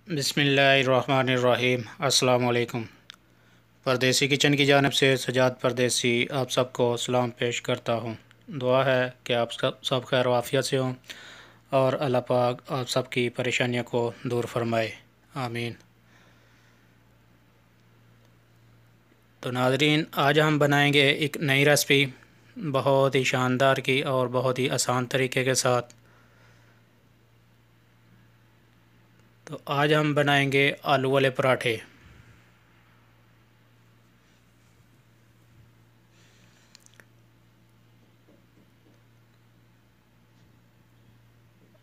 बिस्मिल्लाहिर्रहमानिर्रहीम। अस्सलाम वालेकुम। परदेसी किचन की जानिब से सजाद परदेसी आप सबको सलाम पेश करता हूँ। दुआ है कि आप सब खैर आफियत से हों और अल्लाह पाक आप सबकी परेशानियों को दूर फरमाए, आमीन। तो नाज़रीन, आज हम बनाएंगे एक नई रेसिपी, बहुत ही शानदार की और बहुत ही आसान तरीके के साथ। तो आज हम बनाएंगे आलू वाले पराठे।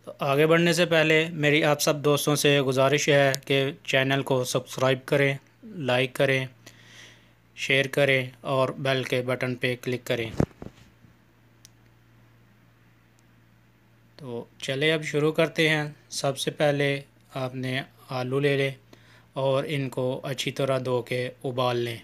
तो आगे बढ़ने से पहले मेरी आप सब दोस्तों से गुजारिश है कि चैनल को सब्सक्राइब करें, लाइक करें, शेयर करें और बेल के बटन पे क्लिक करें। तो चले अब शुरू करते हैं। सबसे पहले आपने आलू ले लें और इनको अच्छी तरह धो के उबाल लें।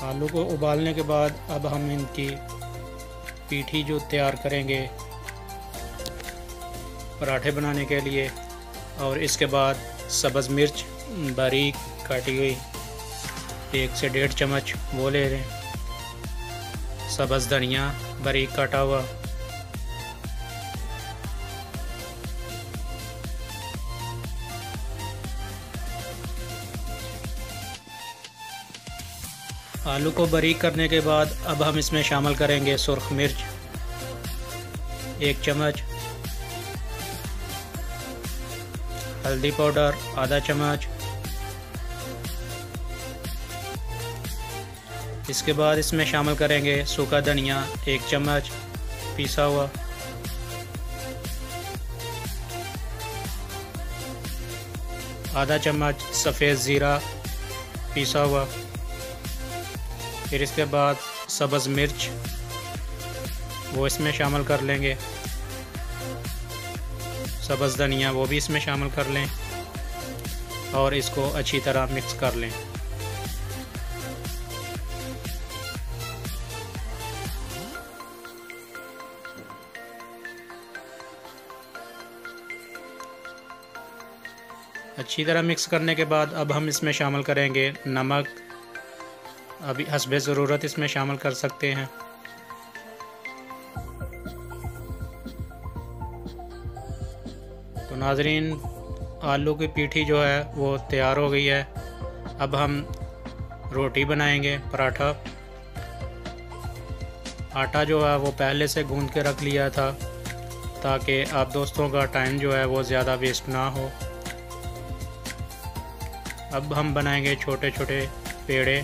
आलू को उबालने के बाद अब हम इनकी पीठी जो तैयार करेंगे पराठे बनाने के लिए, और इसके बाद सब्ज़ मिर्च बारीक काटी हुई 1 से 1.5 चम्मच वो ले लें। सब्ज़ धनिया बारीक काटा हुआ, आलू को बारीक करने के बाद अब हम इसमें शामिल करेंगे सुर्ख मिर्च 1 चम्मच, हल्दी पाउडर आधा चम्मच। इसके बाद इसमें शामिल करेंगे सूखा धनिया 1 चम्मच पिसा हुआ, आधा चम्मच सफ़ेद ज़ीरा पिसा हुआ। फिर इसके बाद सब्ज़ मिर्च वो इसमें शामिल कर लेंगे, सब्ज़ धनिया वो भी इसमें शामिल कर लें और इसको अच्छी तरह मिक्स कर लें। अच्छी तरह मिक्स करने के बाद अब हम इसमें शामिल करेंगे नमक, अभी हस्बे ज़रूरत इसमें शामिल कर सकते हैं। तो नाज़रीन, आलू की पीठी जो है वो तैयार हो गई है। अब हम रोटी बनाएंगे, पराठा। आटा जो है वो पहले से गूंद के रख लिया था ताकि आप दोस्तों का टाइम जो है वो ज़्यादा वेस्ट ना हो। अब हम बनाएंगे छोटे छोटे पेड़े।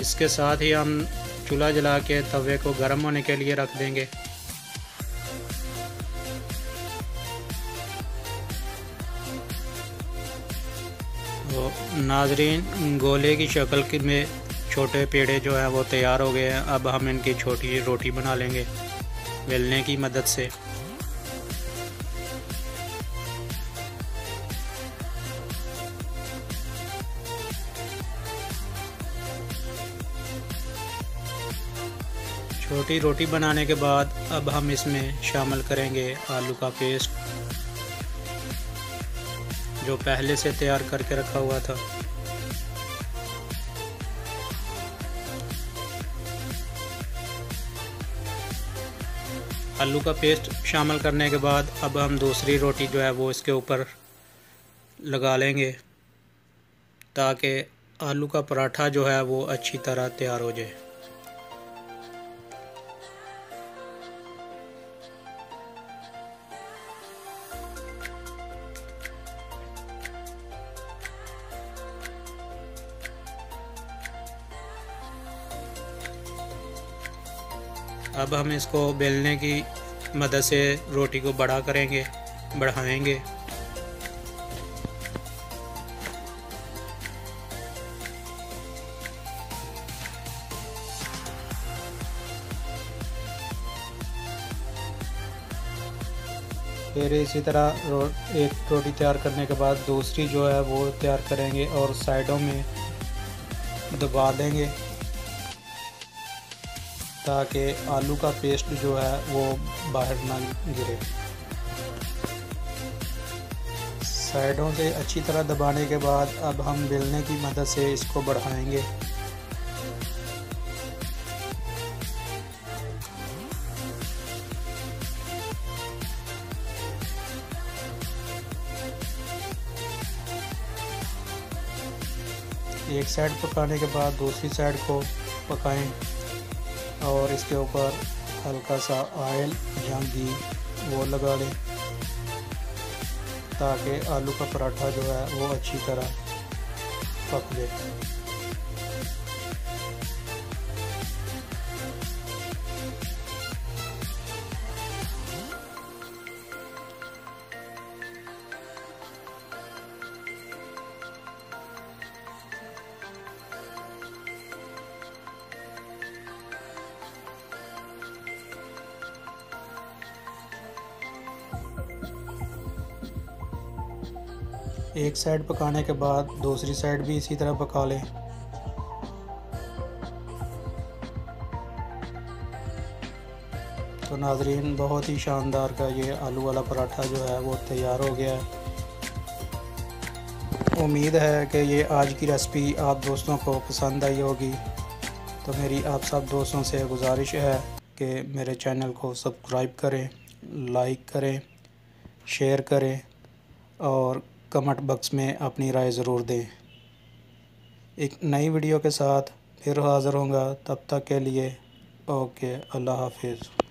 इसके साथ ही हम चूल्हा जला के तवे को गर्म होने के लिए रख देंगे। तो नाजरीन, गोले की शक्ल में छोटे पेड़े जो है वो तैयार हो गए हैं। अब हम इनकी छोटी रोटी बना लेंगे बेलने की मदद से। छोटी रोटी बनाने के बाद अब हम इसमें शामिल करेंगे आलू का पेस्ट जो पहले से तैयार करके रखा हुआ था। आलू का पेस्ट शामिल करने के बाद अब हम दूसरी रोटी जो है वो इसके ऊपर लगा लेंगे ताकि आलू का पराठा जो है वो अच्छी तरह तैयार हो जाए। अब हम इसको बेलने की मदद से रोटी को बढ़ाएंगे। फिर इसी तरह एक रोटी तैयार करने के बाद दूसरी जो है वो तैयार करेंगे और साइडों में दबा देंगे ताकि आलू का पेस्ट जो है वो बाहर ना गिरे। साइडों से अच्छी तरह दबाने के बाद अब हम बेलने की मदद से इसको बढ़ाएंगे। एक साइड पकाने के बाद दूसरी साइड को पकाएं और इसके ऊपर हल्का सा ऑयल या घी वो लगा लें ताकि आलू का पराठा जो है वो अच्छी तरह पक जाए। एक साइड पकाने के बाद दूसरी साइड भी इसी तरह पका लें। तो नाजरीन, बहुत ही शानदार का ये आलू वाला पराठा जो है वो तैयार हो गया है। उम्मीद है कि ये आज की रेसिपी आप दोस्तों को पसंद आई होगी। तो मेरी आप सब दोस्तों से गुजारिश है कि मेरे चैनल को सब्सक्राइब करें, लाइक करें, शेयर करें और कमेंट बॉक्स में अपनी राय ज़रूर दें। एक नई वीडियो के साथ फिर हाज़िर होऊंगा, तब तक के लिए ओके, अल्लाह हाफिज़।